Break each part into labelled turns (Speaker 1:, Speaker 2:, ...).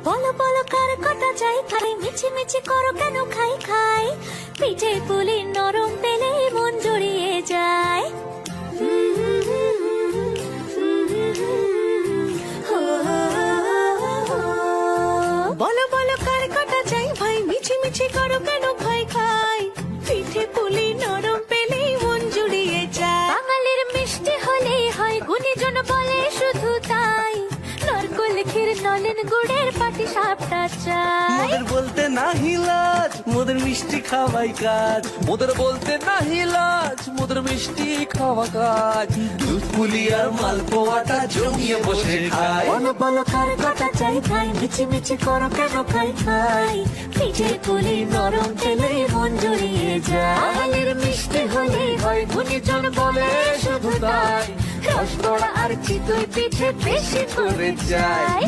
Speaker 1: বলো বলো কার কটা চাই খাই, মিছি মিছি করো কেন খাই খাই, পিঠে পুলি নরম পেলে মন জড়িয়ে যায়। বলো বলো কার কটা চাই ভাই, মিছি মিছি করো কেন খাই খাই, পিঠে পুলি নরম পেলে মন জুড়িয়ে যায়। বাঙালির মিষ্টি হলেই হয়, গুণীজন বলে শুধু তাই, নারকোল ক্ষীর নলেন গুড়ের পাটি সাপটা চাই।
Speaker 2: মোদের বলতে নাহি লাজ, মোদের মিষ্টি খাওয়াই কাজ। মোদের বলতে নাহি লাজ, মোদের মিষ্টি খাওয়া কাজ। দুধ পুলি আর মালপোয়াটা জমিয়ে বসে খায়।
Speaker 1: বলো বলো কার কটা চাই ভাই, মিছি মিছি করো কেন খাই খাই, পিঠে পুলি নরম পেলে মন জড়িয়ে যায়। বাঙালির মিষ্টি হলেই হয়, গুণীজন বলে শুধু তাই, রসগোড়া আর চিতই পিঠে বেশি করে যায়।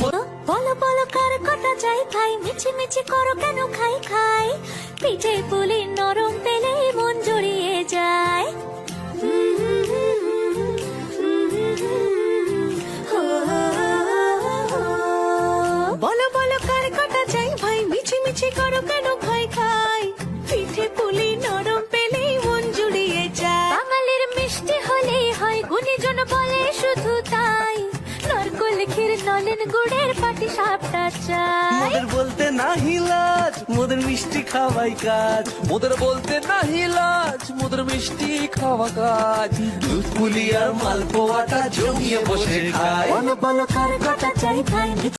Speaker 1: বলো বলো কার কটা চাই ভাই, মিছি মিছি করো কেন খাই খাই, পিঠে পুলি নরম পেলে মন জড়িয়ে যায়। বলো বলো কার কটা চাই ভাই, মিছি মিছি করো কেন খাই খাই, পিঠে পুলি নরম পেলে মন জুড়িয়ে যায়। বাঙালির মিষ্টি হলেই হয়, গুণীজন বলে শুধু তাই, নারকোল ক্ষীর নলেন গুড়ের পাটি সাপটা চাই।
Speaker 2: মোদের বলতে নাহি লাজ, মোদের মিষ্টি খাওয়াই কাজ। মোদের বলতে নাহি লাজ, মোদের মিষ্টি খাওয়া কাজ। দুধ পুলি আর মালপোয়াটা জমিয়ে বসে খায়।
Speaker 1: বলো বলো কার কটা চাই ভাই,